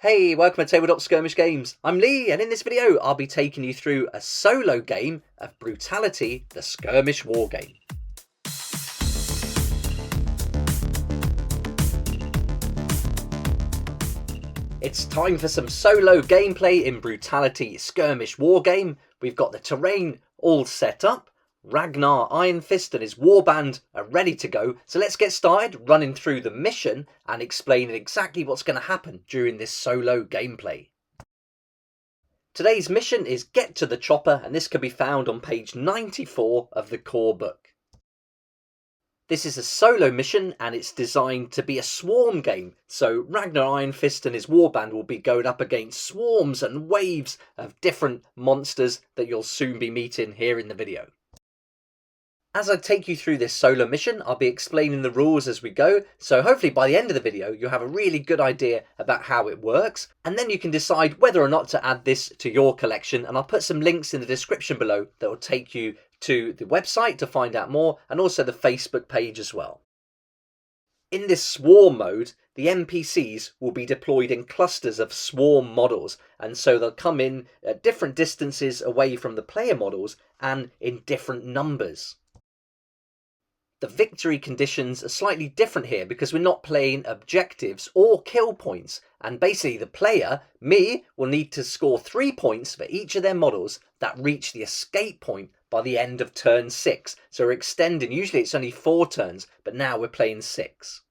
Hey, welcome to Tabletop Skirmish Games. I'm Lee, and in this video I'll be taking you through a solo game of Brutality, the Skirmish Wargame. It's time for some solo gameplay in Brutality Skirmish Wargame. We've got the terrain all set up. Ragnar Iron Fist and his warband are ready to go, so let's get started running through the mission and explaining exactly what's going to happen during this solo gameplay. Today's mission is Get to the Chopper, and this can be found on page 94 of the core book. This is a solo mission and it's designed to be a swarm game, so Ragnar Iron Fist and his warband will be going up against swarms and waves of different monsters that you'll soon be meeting here in the video. As I take you through this solo mission, I'll be explaining the rules as we go, so hopefully by the end of the video you'll have a really good idea about how it works, and then you can decide whether or not to add this to your collection, and I'll put some links in the description below that will take you to the website to find out more, and also the Facebook page as well. In this swarm mode, the NPCs will be deployed in clusters of swarm models, and so they'll come in at different distances away from the player models and in different numbers. The victory conditions are slightly different here because we're not playing objectives or kill points, and basically the player, me, will need to score 3 points for each of their models that reach the escape point by the end of turn 6. So we're extending, usually it's only 4 turns, but now we're playing 6.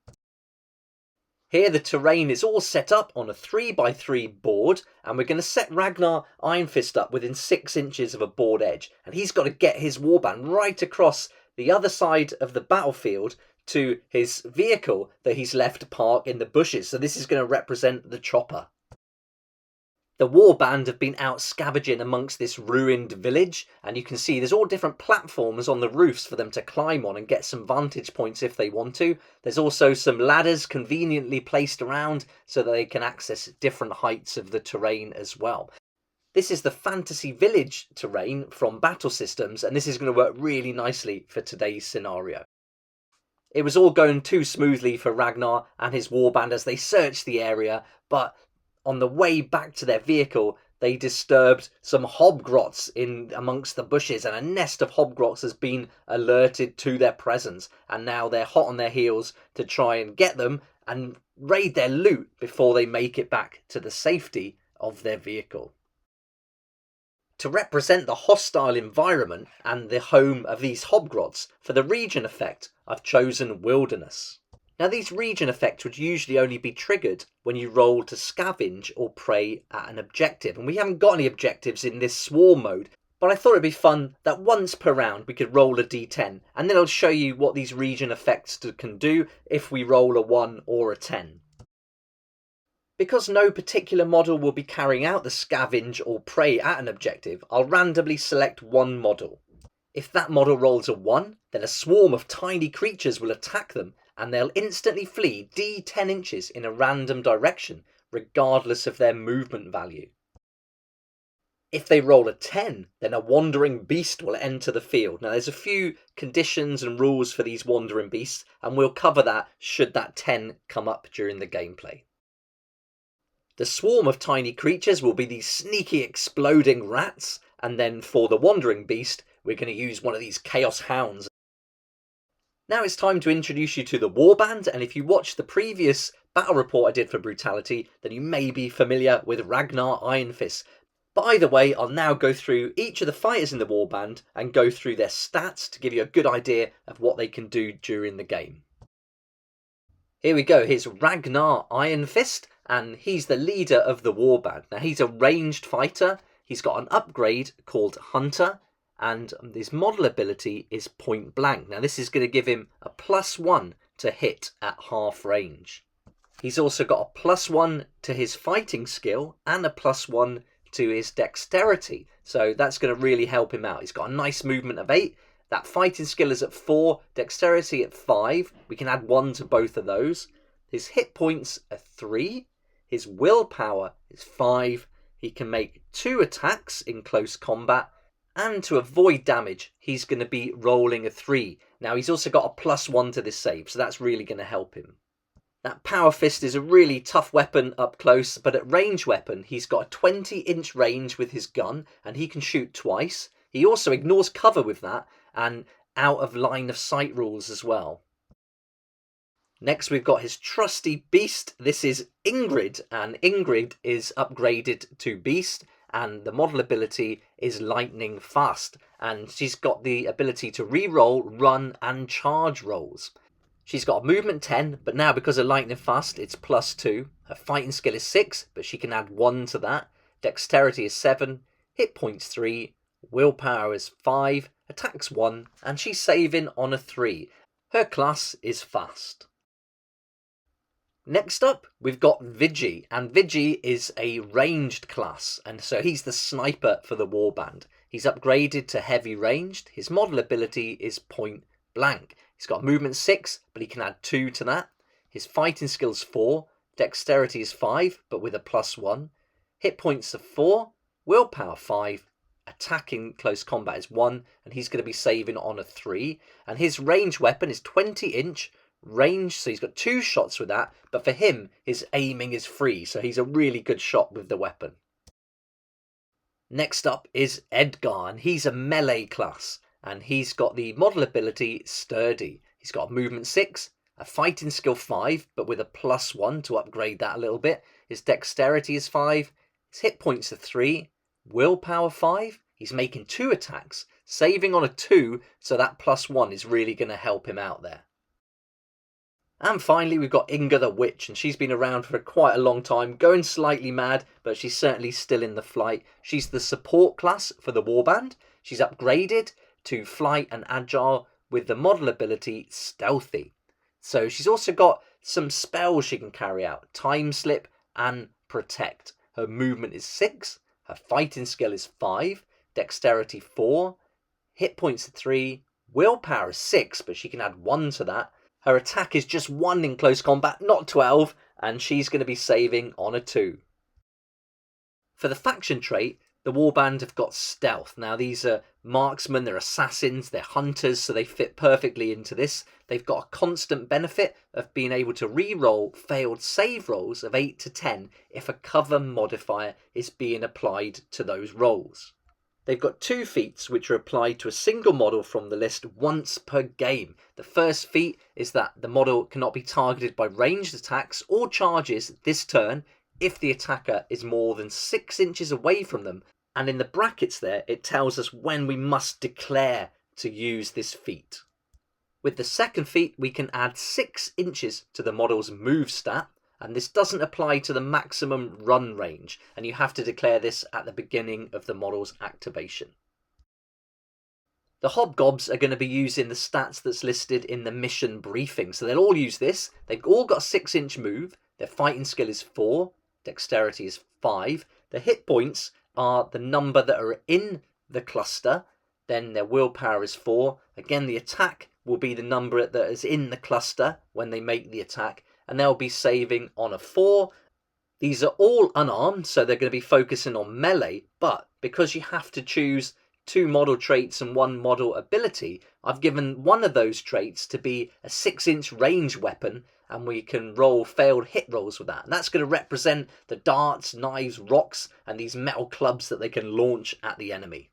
Here the terrain is all set up on a 3x3 board, and we're going to set Ragnar Iron Fist up within 6 inches of a board edge, and he's got to get his warband right across the other side of the battlefield to his vehicle that he's left parked in the bushes. So this is going to represent the Choppa. The warband have been out scavenging amongst this ruined village, and you can see there's all different platforms on the roofs for them to climb on and get some vantage points if they want to. There's also some ladders conveniently placed around so that they can access different heights of the terrain as well. This is the fantasy village terrain from Battle Systems, and this is going to work really nicely for today's scenario. It was all going too smoothly for Ragnar and his warband as they searched the area, but on the way back to their vehicle they disturbed some hobgrots in amongst the bushes, and a nest of hobgrots has been alerted to their presence, and now they're hot on their heels to try and get them and raid their loot before they make it back to the safety of their vehicle. To represent the hostile environment and the home of these hobgrots, for the region effect I've chosen Wilderness. Now these region effects would usually only be triggered when you roll to scavenge or prey at an objective, and we haven't got any objectives in this swarm mode, but I thought it'd be fun that once per round we could roll a d10, and then I'll show you what these region effects can do if we roll a 1 or a 10. Because no particular model will be carrying out the scavenge or prey at an objective, I'll randomly select one model. If that model rolls a 1, then a swarm of tiny creatures will attack them, and they'll instantly flee d10 inches in a random direction, regardless of their movement value. If they roll a 10, then a wandering beast will enter the field. Now there's a few conditions and rules for these wandering beasts, and we'll cover that should that 10 come up during the gameplay. The swarm of tiny creatures will be these sneaky exploding rats, and then for the wandering beast we're going to use one of these chaos hounds. Now it's time to introduce you to the warband, and if you watched the previous battle report I did for Brutality, then you may be familiar with Ragnar Iron Fist. But either way, I'll now go through each of the fighters in the warband and go through their stats to give you a good idea of what they can do during the game. Here we go, here's Ragnar Iron Fist, and he's the leader of the warband. Now he's a ranged fighter, he's got an upgrade called Hunter, and his model ability is Point Blank. Now this is going to give him a +1 to hit at half range. He's also got a +1 to his fighting skill and a +1 to his dexterity, so that's going to really help him out. He's got a nice movement of 8, that fighting skill is at 4, dexterity at 5, we can add 1 to both of those. His hit points are 3, his willpower is 5, he can make 2 attacks in close combat, and to avoid damage he's going to be rolling a 3. Now he's also got a +1 to this save, so that's really going to help him. That Power Fist is a really tough weapon up close, but at range weapon, he's got a 20-inch range with his gun, and he can shoot twice. He also ignores cover with that, and out of line of sight rules as well. Next, we've got his trusty beast. This is Ingrid, and Ingrid is upgraded to beast, and the model ability is lightning fast, and she's got the ability to re-roll, run, and charge rolls. She's got a movement 10, but now because of lightning fast, it's +2. Her fighting skill is 6, but she can add 1 to that. Dexterity is 7, hit points 3, willpower is 5, attacks 1, and she's saving on a 3. Her class is fast. Next up, we've got Vigi, and Vigi is a ranged class, and so he's the sniper for the warband. He's upgraded to heavy ranged. His model ability is point blank. He's got movement 6, but he can add 2 to that. His fighting skill's 4, dexterity is 5, but with a +1. Hit points are 4, willpower 5, attacking close combat is 1, and he's going to be saving on a 3. And his range weapon is 20-inch range, so he's got 2 shots with that, but for him, his aiming is free, so he's a really good shot with the weapon. Next up is Edgar, and he's a melee class. And he's got the model ability Sturdy. He's got a movement 6, a fighting skill 5, but with a +1 to upgrade that a little bit. His dexterity is 5, his hit points are 3, willpower 5. He's making 2 attacks, saving on a 2, so that +1 is really going to help him out there. And finally, we've got Inga the Witch, and she's been around for quite a long time, going slightly mad, but she's certainly still in the flight. She's the support class for the warband. She's upgraded to flight and agile with the model ability Stealthy. So she's also got some spells she can carry out, Time Slip and Protect. Her movement is 6, her fighting skill is 5, dexterity 4, hit points 3, willpower is 6, but she can add 1 to that. Her attack is just 1 in close combat, not 12, and she's going to be saving on a 2. For the faction trait, the warband have got stealth. Now these are marksmen, they're assassins, they're hunters, so they fit perfectly into this. They've got a constant benefit of being able to re-roll failed save rolls of 8 to 10 if a cover modifier is being applied to those rolls. They've got 2 feats which are applied to a single model from the list once per game. The first feat is that the model cannot be targeted by ranged attacks or charges this turn if the attacker is more than 6 inches away from them, and in the brackets there it tells us when we must declare to use this feat. With the second feat we can add 6 inches to the model's move stat, and this doesn't apply to the maximum run range, and you have to declare this at the beginning of the model's activation. The Hobgobs are going to be using the stats that's listed in the mission briefing, so they'll all use this. They've all got a 6-inch move, their fighting skill is 4, dexterity is 5, the hit points are the number that are in the cluster, then their willpower is 4, again the attack will be the number that is in the cluster when they make the attack, and they'll be saving on a 4. These are all unarmed, so they're going to be focusing on melee, but because you have to choose 2 model traits and 1 model ability, I've given one of those traits to be a 6-inch range weapon, and we can roll failed hit rolls with that. And that's going to represent the darts, knives, rocks, and these metal clubs that they can launch at the enemy.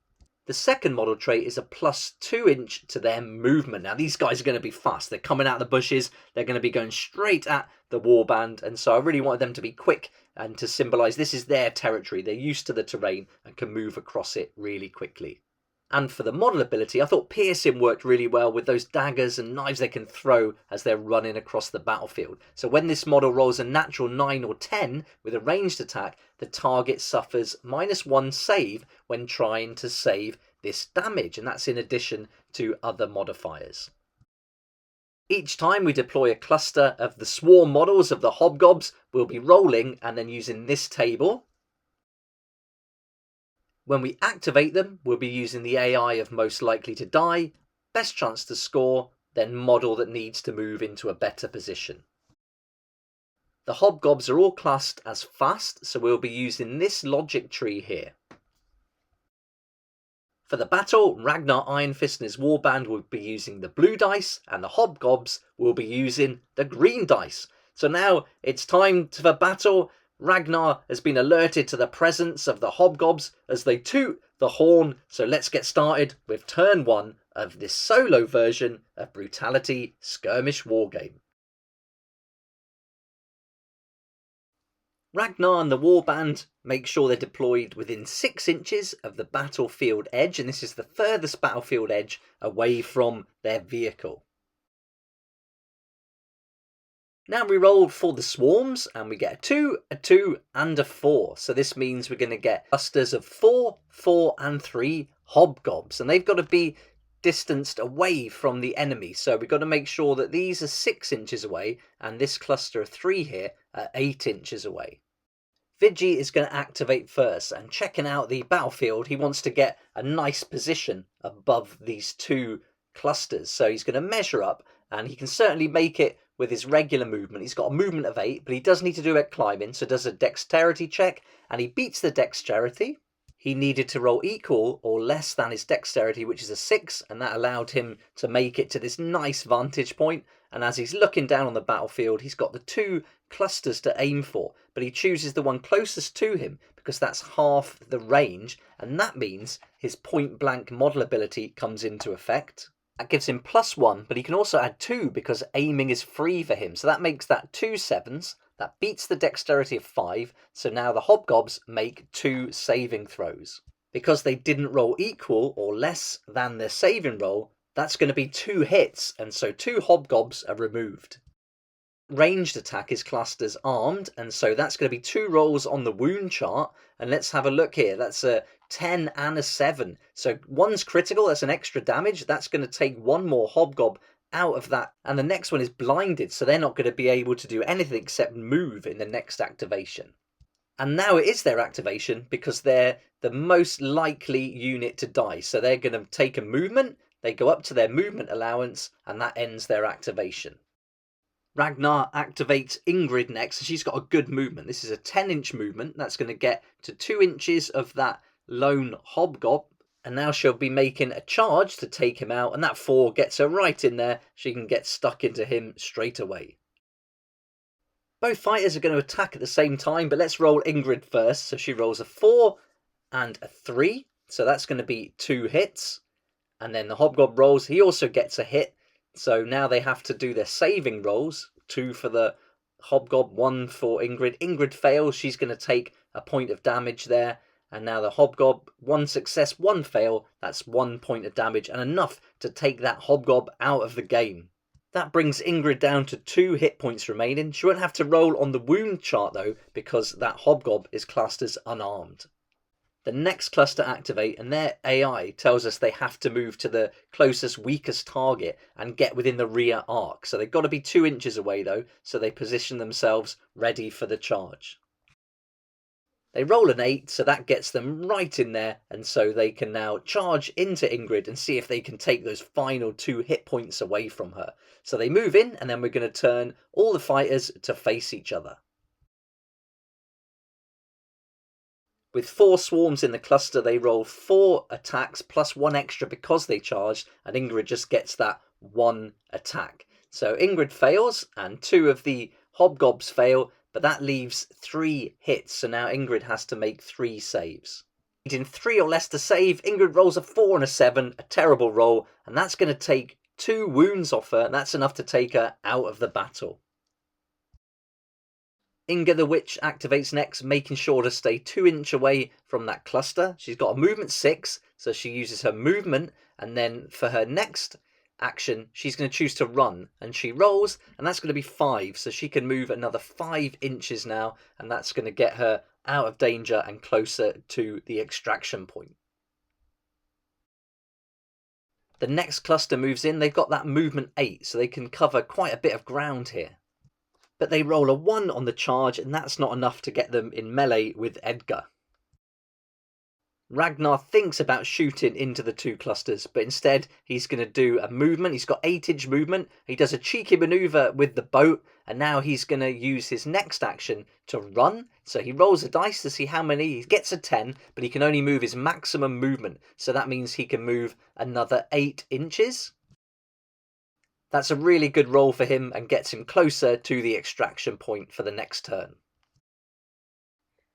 The second model trait is a +2-inch to their movement. Now these guys are going to be fast. They're coming out of the bushes. They're going to be going straight at the warband. And so I really wanted them to be quick and to symbolise this is their territory. They're used to the terrain and can move across it really quickly. And for the model ability, I thought piercing worked really well with those daggers and knives they can throw as they're running across the battlefield. So when this model rolls a natural 9 or 10 with a ranged attack, the target suffers -1 save when trying to save this damage, and that's in addition to other modifiers. Each time we deploy a cluster of the swarm models of the Hobgobs, we'll be rolling and then using this table. When we activate them, we'll be using the AI of most likely to die, best chance to score, then model that needs to move into a better position. The Hobgobs are all classed as fast, so we'll be using this logic tree here. For the battle, Ragnar Iron Fist and his warband will be using the blue dice, and the Hobgobs will be using the green dice. So now it's time for battle. Ragnar has been alerted to the presence of the hobgobs as they toot the horn. So let's get started with turn 1 of this solo version of Brutality Skirmish Wargame. Ragnar and the warband make sure they're deployed within 6 inches of the battlefield edge, and this is the furthest battlefield edge away from their vehicle. Now we roll for the swarms, and we get a 2, a 2, and a 4. So this means we're going to get clusters of 4, 4, and 3 hobgobs, and they've got to be distanced away from the enemy. So we've got to make sure that these are 6 inches away, and this cluster of 3 here are 8 inches away. Vigi is going to activate first, and checking out the battlefield, he wants to get a nice position above these 2 clusters. So he's going to measure up, and he can certainly make it with his regular movement. He's got a movement of 8, but he does need to do it climbing, so does a dexterity check, and he beats the dexterity. He needed to roll equal or less than his dexterity, which is a 6, and that allowed him to make it to this nice vantage point. And as he's looking down on the battlefield, he's got the 2 clusters to aim for, but he chooses the one closest to him because that's half the range, and that means his point blank model ability comes into effect. That gives him +1, but he can also add 2 because aiming is free for him, so that makes that 2 7s. That beats the dexterity of 5, so now the hobgobs make 2 saving throws. Because they didn't roll equal or less than their saving roll, that's going to be 2 hits, and so 2 hobgobs are removed. Ranged attack is classed as armed, and so that's going to be 2 rolls on the wound chart, and let's have a look here. That's a 10 and a 7, so one's critical, that's an extra damage. That's going to take 1 more hobgob out of that, and the next one is blinded, so they're not going to be able to do anything except move in the next activation. And now it is their activation because they're the most likely unit to die, so they're going to take a movement, they go up to their movement allowance, and that ends their activation. Ragnar activates Ingrid next, and she's got a good movement. This is a 10-inch movement. That's going to get to 2 inches of that lone hobgob, and now she'll be making a charge to take him out, and that 4 gets her right in there. She can get stuck into him straight away. Both fighters are going to attack at the same time, but let's roll Ingrid first. So she rolls a 4 and a 3, so that's going to be 2 hits. And then the hobgob rolls, he also gets a hit. So now they have to do their saving rolls. 2 for the hobgob, 1 for Ingrid. Ingrid fails, she's going to take a point of damage there. And now the hobgob, 1 success, 1 fail. That's 1 point of damage, and enough to take that hobgob out of the game. That brings Ingrid down to 2 hit points remaining. She won't have to roll on the wound chart though, because that hobgob is classed as unarmed. The next cluster activate, and their AI tells us they have to move to the closest, weakest target and get within the rear arc. So they've got to be 2 inches away though, so they position themselves ready for the charge. They roll an 8, so that gets them right in there, and so they can now charge into Ingrid and see if they can take those final 2 hit points away from her. So they move in, and then we're going to turn all the fighters to face each other. With 4 swarms in the cluster, they roll 4 attacks plus 1 extra because they charged, and Ingrid just gets that 1 attack. So Ingrid fails, and 2 of the hobgobs fail, but that leaves 3 hits, so now Ingrid has to make 3 saves. Needing 3 or less to save, Ingrid rolls a 4 and a 7, a terrible roll, and that's going to take 2 wounds off her, and that's enough to take her out of the battle. Inga the Witch activates next, making sure to stay 2 inches away from that cluster. She's got a movement 6, so she uses her movement, and then for her next action, she's going to choose to run, and she rolls, and that's going to be 5, so she can move another 5 inches now, and that's going to get her out of danger and closer to the extraction point. The next cluster moves in. They've got that movement 8, so they can cover quite a bit of ground here. But they roll a 1 on the charge, and that's not enough to get them in melee with Edgar. Ragnar thinks about shooting into the 2 clusters, but instead he's going to do a movement. He's got 8-inch movement. He does a cheeky maneuver with the boat, and now he's going to use his next action to run. So he rolls a dice to see how many. He gets a 10, but he can only move his maximum movement. So that means he can move another 8 inches. That's a really good roll for him and gets him closer to the extraction point for the next turn.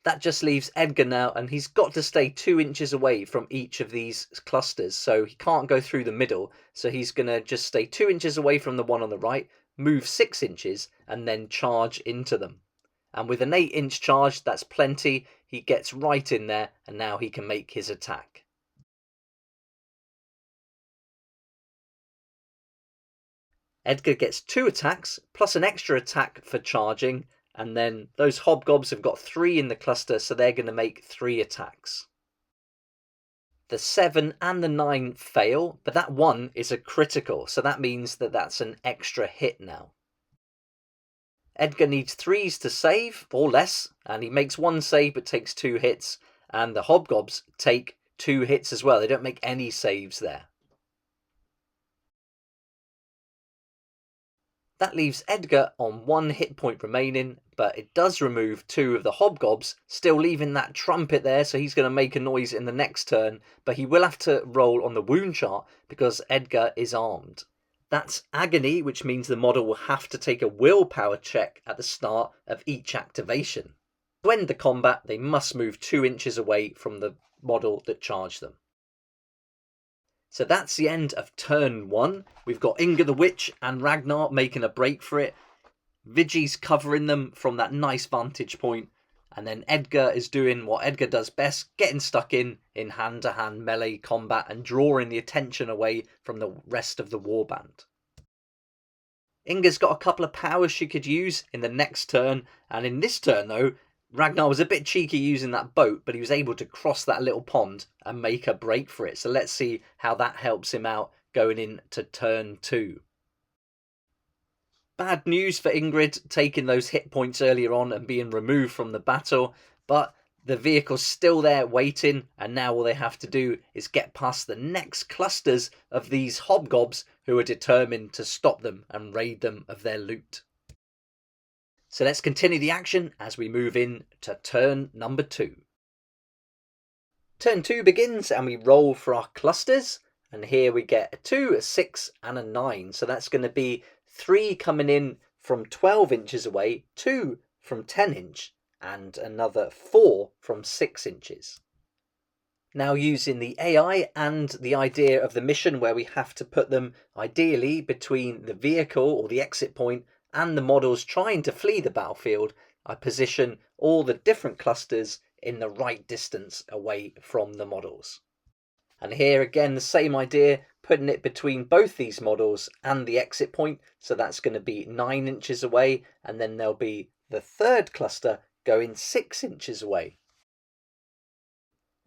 That just leaves Edgar now, and he's got to stay 2 inches away from each of these clusters, so he can't go through the middle. So he's going to just stay 2 inches away from the one on the right, move 6 inches, and then charge into them. And with an 8-inch charge, that's plenty. He gets right in there, and now he can make his attack. Edgar gets 2 attacks, plus an extra attack for charging, and then those hobgobs have got 3 in the cluster, so they're going to make 3 attacks. The 7 and the 9 fail, but that 1 is a critical, so that means that that's an extra hit now. Edgar needs 3s to save, or less, and he makes 1 save but takes 2 hits, and the hobgobs take 2 hits as well. They don't make any saves there. That leaves Edgar on 1 hit point remaining, but it does remove 2 of the hobgobs, still leaving that trumpet there, so he's going to make a noise in the next turn, but he will have to roll on the wound chart because Edgar is armed. That's agony, which means the model will have to take a willpower check at the start of each activation. To end the combat, they must move 2 inches away from the model that charged them. So that's the end of turn 1. We've got Inga the Witch and Ragnar making a break for it. Vigi's covering them from that nice vantage point. And then Edgar is doing what Edgar does best, getting stuck in hand-to-hand melee combat and drawing the attention away from the rest of the warband. Inga's got a couple of powers she could use in the next turn. And in this turn, though, Ragnar was a bit cheeky using that boat, but he was able to cross that little pond and make a break for it. So let's see how that helps him out going into turn 2. Bad news for Ingrid, taking those hit points earlier on and being removed from the battle, but the vehicle's still there waiting, and now all they have to do is get past the next clusters of these hobgobs who are determined to stop them and raid them of their loot. So let's continue the action as we move in to turn number 2. Turn 2 begins and we roll for our clusters. And here we get a 2, a 6 and a 9. So that's going to be 3 coming in from 12 inches away, 2 from 10 inch and another 4 from 6 inches. Now using the AI and the idea of the mission where we have to put them ideally between the vehicle or the exit point and the models trying to flee the battlefield, I position all the different clusters in the right distance away from the models. And here again, the same idea, putting it between both these models and the exit point. So that's going to be 9 inches away, and then there'll be the third cluster going 6 inches away.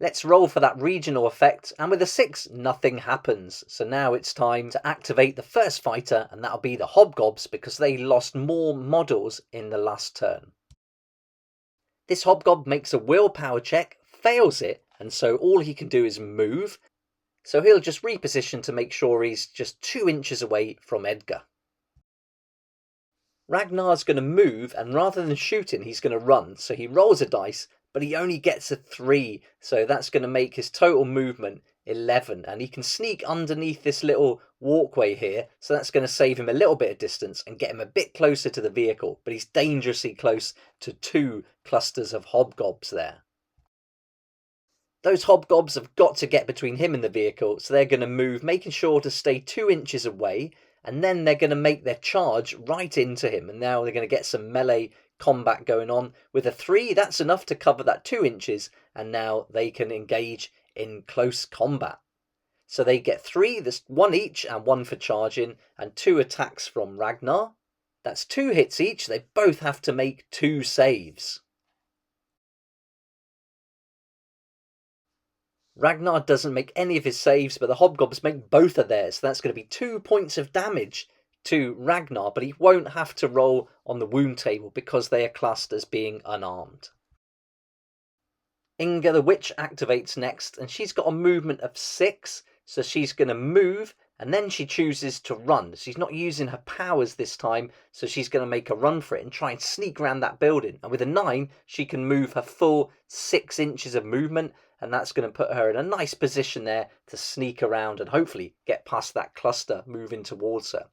Let's roll for that regional effect, and with a 6, nothing happens. So now it's time to activate the first fighter, and that'll be the hobgobs because they lost more models in the last turn. This hobgob makes a willpower check, fails it, and so all he can do is move. So he'll just reposition to make sure he's just 2 inches away from Edgar. Ragnar's going to move, and rather than shooting, he's going to run. So he rolls a dice, but he only gets a 3, so that's going to make his total movement 11, and he can sneak underneath this little walkway here, so that's going to save him a little bit of distance and get him a bit closer to the vehicle, but he's dangerously close to 2 clusters of hobgobs there. Those hobgobs have got to get between him and the vehicle, so they're going to move, making sure to stay 2 inches away, and then they're going to make their charge right into him, and now they're going to get some melee combat going on. With a 3, that's enough to cover that 2 inches, and now they can engage in close combat. So they get 3, there's 1 each and 1 for charging, and 2 attacks from Ragnar. That's 2 hits each. They both have to make 2 saves. Ragnar doesn't make any of his saves, but the hobgobs make both of theirs. So that's going to be 2 points of damage to Ragnar, but he won't have to roll on the wound table because they are classed as being unarmed. Inga the Witch activates next, and she's got a movement of 6, so she's going to move, and then she chooses to run. She's not using her powers this time, so she's going to make a run for it and try and sneak around that building. And with a 9, she can move her full 6 inches of movement, and that's going to put her in a nice position there to sneak around and hopefully get past that cluster moving towards her.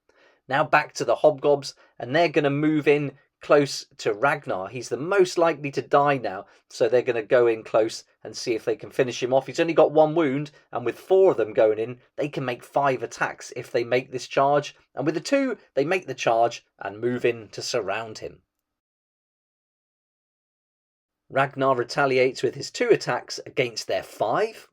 Now back to the hobgobs, and they're going to move in close to Ragnar. He's the most likely to die now, so they're going to go in close and see if they can finish him off. He's only got 1 wound, and with 4 of them going in, they can make 5 attacks if they make this charge, and with the 2, they make the charge and move in to surround him. Ragnar retaliates with his 2 attacks against their 5,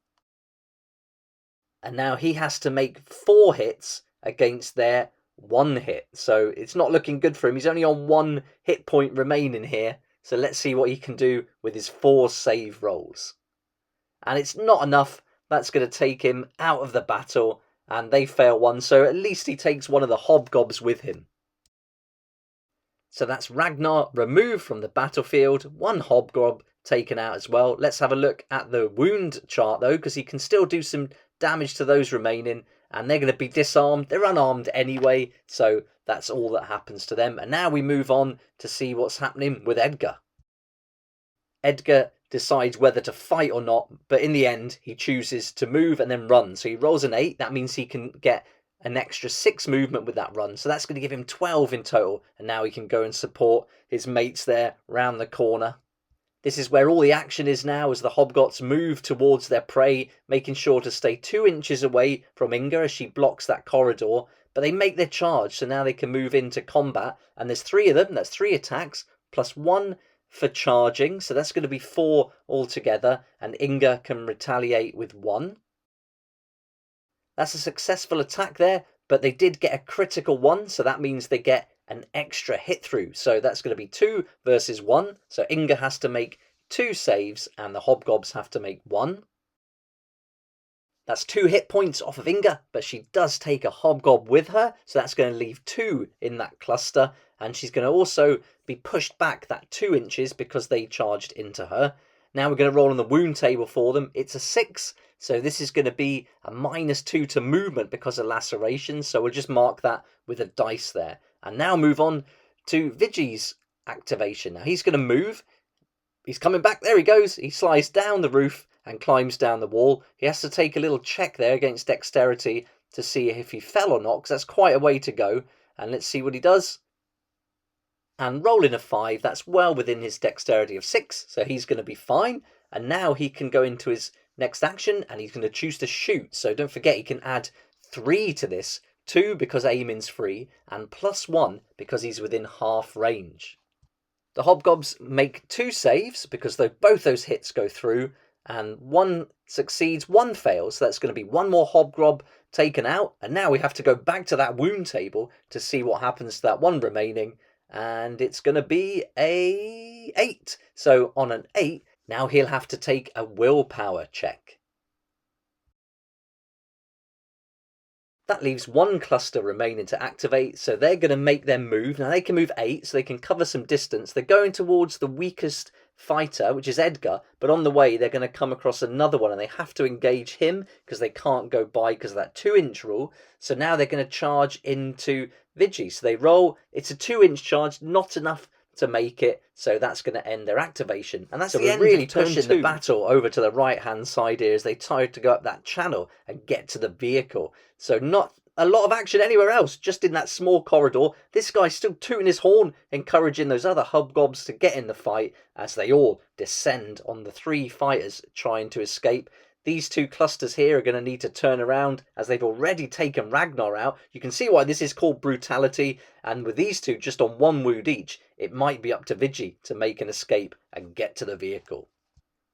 and now he has to make 4 hits against their 1 hit, so it's not looking good for him. He's only on 1 hit point remaining here, so let's see what he can do with his 4 save rolls. And it's not enough. That's going to take him out of the battle, and they fail 1, so at least he takes one of the hobgobs with him. So that's Ragnar removed from the battlefield, 1 hobgob taken out as well. Let's have a look at the wound chart though, because he can still do some damage to those remaining, and they're going to be disarmed. They're unarmed anyway, so that's all that happens to them. And now we move on to see what's happening with Edgar. Edgar decides whether to fight or not, but in the end he chooses to move and then run. So he rolls an 8. That means he can get an extra 6 movement with that run, so that's going to give him 12 in total, and now he can go and support his mates there round the corner. This is where all the action is now, as the hobgots move towards their prey, making sure to stay 2 inches away from Inga as she blocks that corridor. But they make their charge, so now they can move into combat. And there's 3 of them, that's 3 attacks, plus 1 for charging. So that's going to be 4 altogether, and Inga can retaliate with 1. That's a successful attack there, but they did get a critical 1, so that means they get an extra hit through. So that's going to be 2 versus 1. So Inga has to make 2 saves and the hobgobs have to make 1. That's 2 hit points off of Inga, but she does take a hobgob with her, so that's going to leave 2 in that cluster, and she's going to also be pushed back that 2 inches because they charged into her. Now we're going to roll on the wound table for them. It's a 6, so this is going to be a -2 to movement because of laceration, so we'll just mark that with a dice there. And now move on to Vigi's activation. Now he's going to move. He's coming back. There he goes. He slides down the roof and climbs down the wall. He has to take a little check there against dexterity to see if he fell or not, because that's quite a way to go. And let's see what he does. And rolling a 5, that's well within his dexterity of 6, so he's going to be fine. And now he can go into his next action, and he's going to choose to shoot. So don't forget, he can add 3 to this. 2 because aiming's free, and +1 because he's within half range. The hobgobs make 2 saves because both those hits go through, and 1 succeeds, 1 fails, so that's going to be 1 more hobgob taken out. And now we have to go back to that wound table to see what happens to that 1 remaining, and it's going to be a 8. So on an 8, now he'll have to take a willpower check. That leaves 1 cluster remaining to activate, so they're going to make their move. Now they can move 8, so they can cover some distance. They're going towards the weakest fighter, which is Edgar, but on the way they're going to come across another one, and they have to engage him because they can't go by because of that 2-inch rule. So now they're going to charge into Vigi. So they roll, it's a 2-inch charge, not enough to make it, so that's going to end their activation. And that's so we're really pushing the battle over to the right hand side here as they try to go up that channel and get to the vehicle. So not a lot of action anywhere else, just in that small corridor. This guy's still tooting his horn, encouraging those other hobgobs to get in the fight as they all descend on the 3 fighters trying to escape. These 2 clusters here are going to need to turn around as they've already taken Ragnar out. You can see why this is called Brutality, and with these 2 just on 1 wound each, it might be up to Vigi to make an escape and get to the vehicle.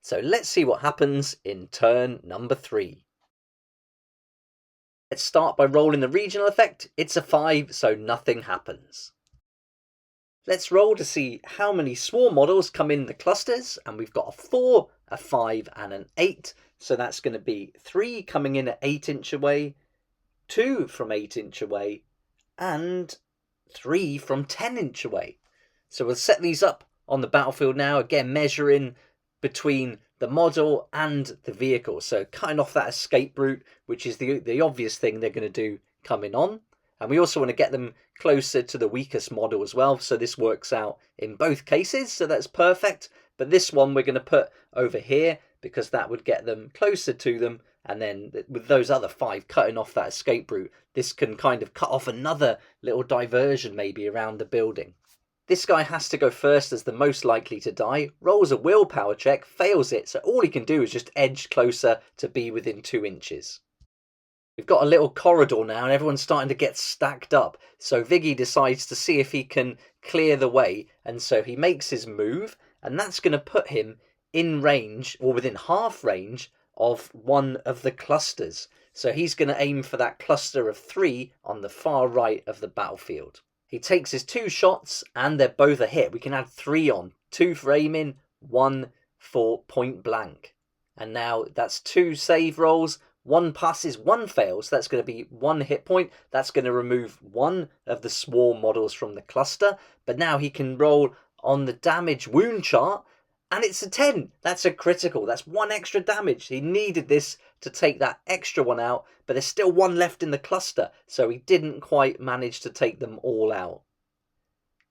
So let's see what happens in turn number 3. Let's start by rolling the regional effect. It's a 5, so nothing happens. Let's roll to see how many swarm models come in the clusters, and we've got a 4, a 5 and an 8. So that's going to be 3 coming in at 8-inch away, 2 from 8-inch away, and 3 from 10-inch away. So we'll set these up on the battlefield now, again measuring between the model and the vehicle. So cutting off that escape route, which is the obvious thing they're going to do coming on. And we also want to get them closer to the weakest model as well. So this works out in both cases, so that's perfect. But this one we're going to put over here, because that would get them closer to them and then with those other 5 cutting off that escape route, this can kind of cut off another little diversion maybe around the building. This guy has to go first as the most likely to die, rolls a willpower check, fails it, so all he can do is just edge closer to be within 2 inches. We've got a little corridor now and everyone's starting to get stacked up, so Vigi decides to see if he can clear the way, and so he makes his move, and that's going to put him in range, or within half range, of one of the clusters. So he's going to aim for that cluster of 3 on the far right of the battlefield. He takes his 2 shots and they're both a hit. We can add 3 on. 2 for aiming, 1 for point blank. And now that's 2 save rolls. 1 passes, 1 fails. That's going to be 1 hit point. That's going to remove 1 of the swarm models from the cluster. But now he can roll on the damage wound chart. And it's a 10. That's a critical. That's 1 extra damage. He needed this to take that extra 1 out, but there's still 1 left in the cluster, so he didn't quite manage to take them all out.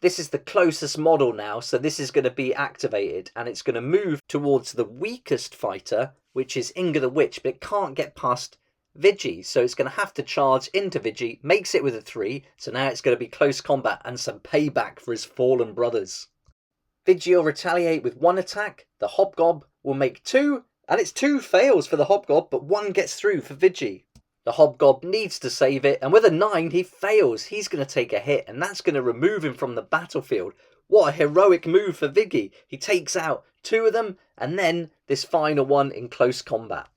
This is the closest model now, so this is going to be activated, and it's going to move towards the weakest fighter, which is Inga the Witch, but it can't get past Vigi, so it's going to have to charge into Vigi, makes it with a 3, so now it's going to be close combat and some payback for his fallen brothers. Vigi will retaliate with 1 attack, the Hobgob will make 2, and it's 2 fails for the Hobgob, but 1 gets through for Vigi. The Hobgob needs to save it, and with a 9 he fails. He's going to take a hit, and that's going to remove him from the battlefield. What a heroic move for Vigi. He takes out 2 of them, and then this final one in close combat.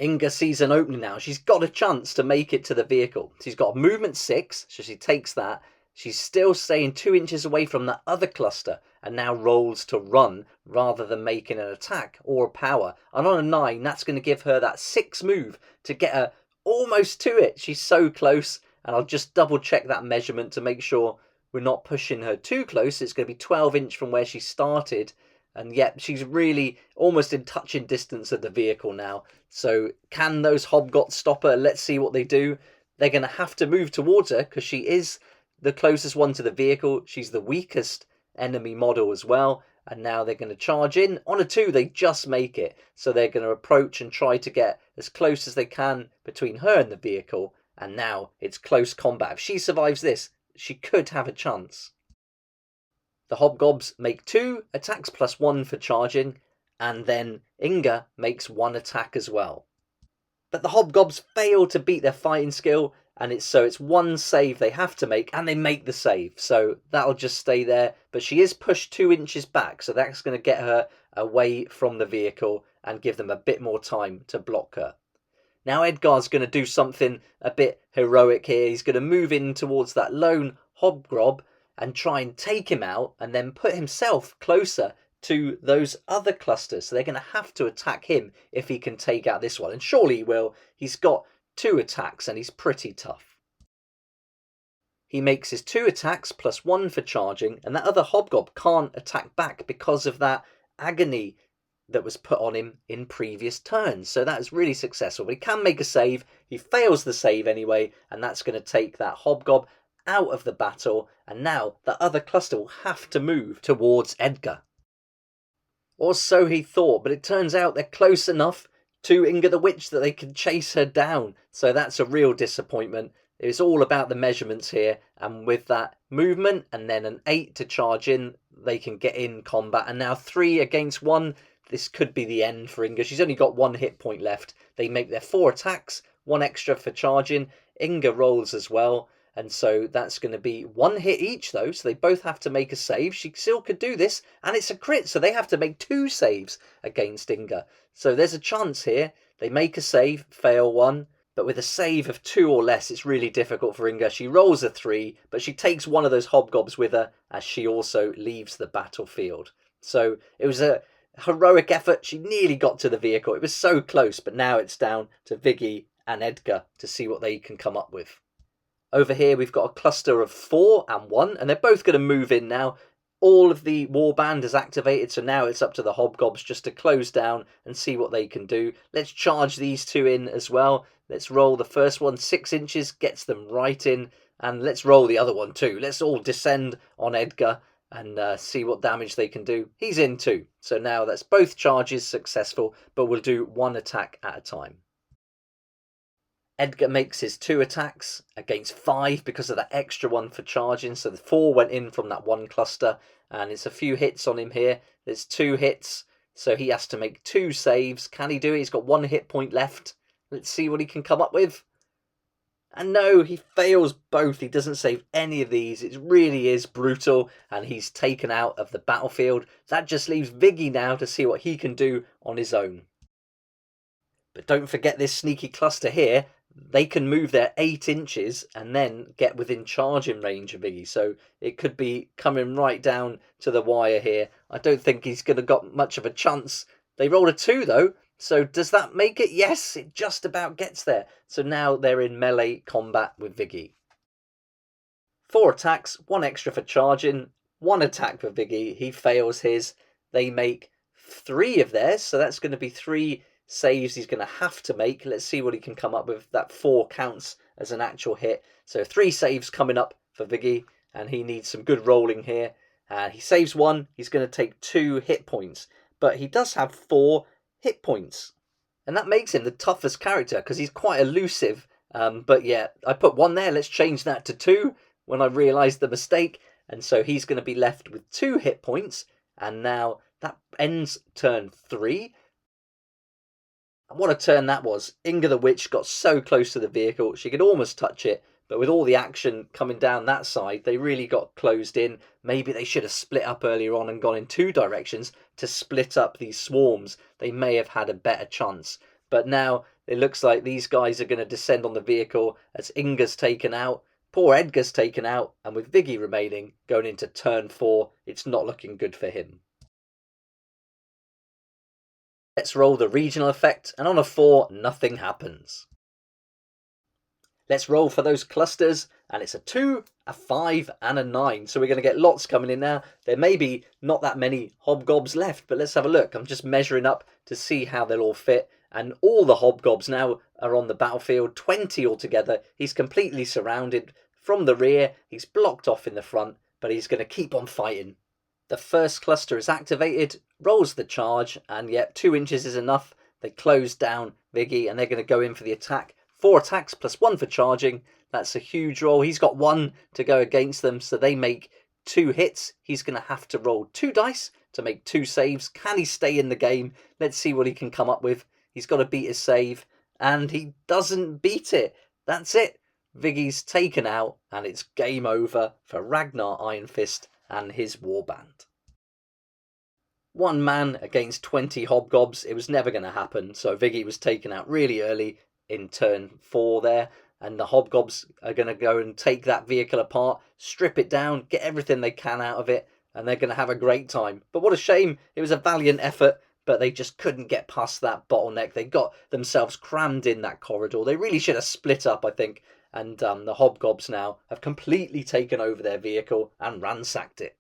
Inga sees an opening now. She's got a chance to make it to the vehicle. She's got movement 6, so she takes that. She's still staying 2 inches away from that other cluster and now rolls to run rather than making an attack or a power. And on a 9, that's going to give her that 6 move to get her almost to it. She's so close, and I'll just double check that measurement to make sure we're not pushing her too close. It's going to be 12 inch from where she started, and yet she's really almost in touching distance of the vehicle now. So can those Hobgots stop her? Let's see what they do. They're going to have to move towards her because she is the closest one to the vehicle. She's the weakest enemy model as well, and now they're going to charge in. On a 2 they just make it, so they're going to approach and try to get as close as they can between her and the vehicle, and now it's close combat. If she survives this, she could have a chance. The Hobgobs make 2 attacks plus 1 for charging, and then Inga makes 1 attack as well. But the Hobgobs fail to beat their fighting skill, and it's 1 save they have to make, and they make the save, so that'll just stay there. But she is pushed 2 inches back, so that's going to get her away from the vehicle and give them a bit more time to block her. Now Edgar's going to do something a bit heroic here. He's going to move in towards that lone Hobgob and try and take him out, and then put himself closer to those other clusters. So they're going to have to attack him if he can take out this one, and surely he will. He's got 2 attacks and he's pretty tough. He makes his 2 attacks plus 1 for charging, and that other Hobgob can't attack back because of that agony that was put on him in previous turns. So that is really successful, but he can make a save. He fails the save anyway, and that's going to take that Hobgob out of the battle, and now the other cluster will have to move towards Edgar. Or so he thought, but it turns out they're close enough to Inga the Witch that they can chase her down. So that's a real disappointment. It's all about the measurements here, and with that movement and then an 8 to charge in, they can get in combat. And now 3 against 1, this could be the end for Inga. She's only got 1 hit point left. They make their 4 attacks, 1 extra for charging. Inga rolls as well, and so that's going to be 1 hit each though, so they both have to make a save. She still could do this, and it's a crit, so they have to make 2 saves against Inga. So there's a chance here. They make a save, fail 1, but with a save of 2 or less, it's really difficult for Inga. She rolls a 3, but she takes one of those Hobgobs with her as she also leaves the battlefield. So it was a heroic effort. She nearly got to the vehicle. It was so close, but now it's down to Vigi and Edgar to see what they can come up with. Over here, we've got a cluster of 4 and 1, and they're both going to move in now. All of the warband is activated, so now it's up to the Hobgobs just to close down and see what they can do. Let's charge these 2 in as well. Let's roll the first one, 6 inches, gets them right in, and let's roll the other one too. Let's all descend on Edgar, and see what damage they can do. He's in too. So now that's both charges successful, but we'll do one attack at a time. Edgar makes his 2 attacks against 5 because of that extra one for charging. So the 4 went in from that one cluster, and it's a few hits on him here. There's 2 hits, so he has to make 2 saves. Can he do it? He's got 1 hit point left. Let's see what he can come up with. And no, he fails both. He doesn't save any of these. It really is brutal, and he's taken out of the battlefield. That just leaves Vigi now to see what he can do on his own. But don't forget this sneaky cluster here. They can move their 8 inches and then get within charging range of Vigi. So it could be coming right down to the wire here. I don't think he's going to got much of a chance. They rolled a 2 though. So does that make it? Yes, it just about gets there. So now they're in melee combat with Vigi. 4 attacks, 1 extra for charging, 1 attack for Vigi. He fails his. They make 3 of theirs. So that's going to be 3 saves he's going to have to make. Let's see what he can come up with. That 4 counts as an actual hit. So 3 saves coming up for Vigi, and he needs some good rolling here. He saves 1. He's going to take 2 hit points, but he does have 4 hit points, and that makes him the toughest character because he's quite elusive. But yeah, I put 1 there. Let's change that to 2 when I realised the mistake, and so he's going to be left with 2 hit points, and now that ends turn 3. And what a turn that was. Inga the Witch got so close to the vehicle, she could almost touch it, but with all the action coming down that side, they really got closed in. Maybe they should have split up earlier on and gone in 2 directions to split up these swarms. They may have had a better chance. But now it looks like these guys are going to descend on the vehicle as Inga's taken out. Poor Edgar's taken out, and with Vigi remaining, going into turn 4, it's not looking good for him. Let's roll the regional effect, and on a 4, nothing happens. Let's roll for those clusters, and it's a 2, a 5, and a 9. So we're going to get lots coming in now. There may be not that many hobgobs left, but let's have a look. I'm just measuring up to see how they'll all fit. And all the hobgobs now are on the battlefield, 20 altogether. He's completely surrounded from the rear. He's blocked off in the front, but he's going to keep on fighting. The first cluster is activated, rolls the charge, and yet 2 inches is enough. They close down Vigi, and they're going to go in for the attack. 4 attacks plus 1 for charging. That's a huge roll. He's got 1 to go against them, so they make 2 hits. He's going to have to roll 2 dice to make 2 saves. Can he stay in the game? Let's see what he can come up with. He's got to beat his save, and he doesn't beat it. That's it. Vigi's taken out, and it's game over for Ragnar Iron Fist and his warband. 1 man against 20 hobgobs. It was never going to happen, so Vigi was taken out really early in turn 4 there, and the hobgobs are going to go and take that vehicle apart, strip it down, get everything they can out of it, and they're going to have a great time. But what a shame. It was a valiant effort, but they just couldn't get past that bottleneck. They got themselves crammed in that corridor. They really should have split up, I think, and the hobgobs now have completely taken over their vehicle and ransacked it.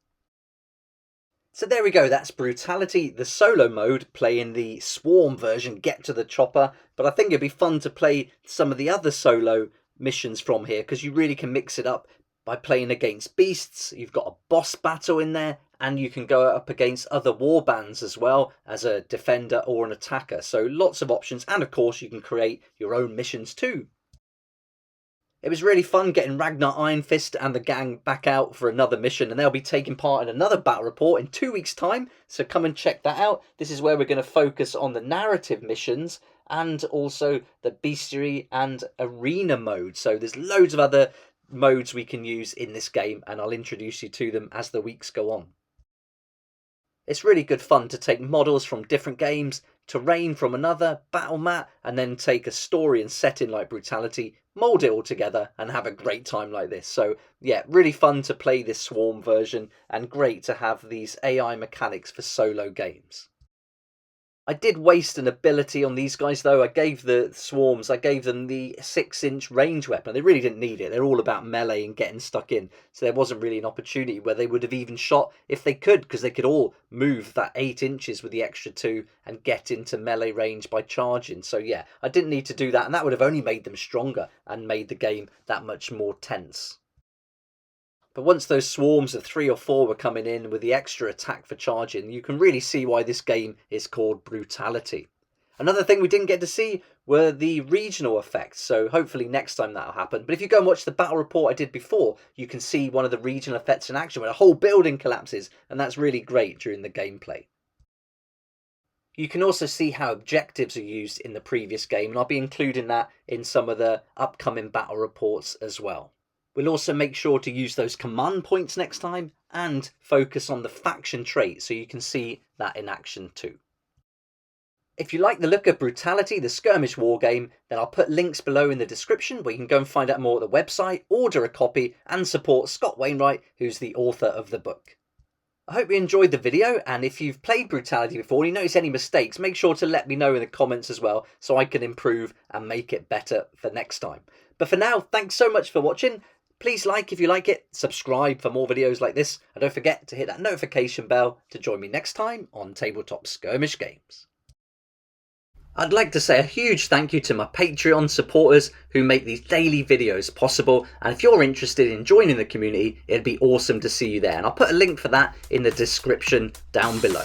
So there we go, that's Brutality, the solo mode, playing the Swarm version, Get to the Chopper. But I think it'd be fun to play some of the other solo missions from here, because you really can mix it up by playing against beasts. You've got a boss battle in there, and you can go up against other warbands as well as a defender or an attacker. So lots of options, and of course you can create your own missions too. It was really fun getting Ragnar Iron Fist and the gang back out for another mission, and they'll be taking part in another battle report in 2 weeks' time, so come and check that out. This is where we're going to focus on the narrative missions and also the bestiary and arena mode. So there's loads of other modes we can use in this game, and I'll introduce you to them as the weeks go on. It's really good fun to take models from different games, terrain from another, battle mat, and then take a story and setting like Brutality, mould it all together and have a great time like this. So yeah, really fun to play this Swarm version, and great to have these AI mechanics for solo games. I did waste an ability on these guys though. I gave the Swarms, I gave them the 6-inch range weapon. They really didn't need it. They're all about melee and getting stuck in. So there wasn't really an opportunity where they would have even shot if they could, because they could all move that 8 inches with the extra 2 and get into melee range by charging. So yeah, I didn't need to do that, and that would have only made them stronger and made the game that much more tense. But once those swarms of 3 or 4 were coming in with the extra attack for charging, you can really see why this game is called Brutality. Another thing we didn't get to see were the regional effects, so hopefully next time that'll happen. But if you go and watch the battle report I did before, you can see one of the regional effects in action where a whole building collapses, and that's really great during the gameplay. You can also see how objectives are used in the previous game, and I'll be including that in some of the upcoming battle reports as well. We'll also make sure to use those command points next time and focus on the faction trait so you can see that in action too. If you like the look of Brutality, the skirmish wargame, then I'll put links below in the description where you can go and find out more at the website, order a copy and support Scott Wainwright, who's the author of the book. I hope you enjoyed the video, and if you've played Brutality before and you notice any mistakes, make sure to let me know in the comments as well so I can improve and make it better for next time. But for now, thanks so much for watching. Please like if you like it, subscribe for more videos like this, and don't forget to hit that notification bell to join me next time on Tabletop Skirmish Games. I'd like to say a huge thank you to my Patreon supporters who make these daily videos possible, and if you're interested in joining the community, it'd be awesome to see you there, and I'll put a link for that in the description down below.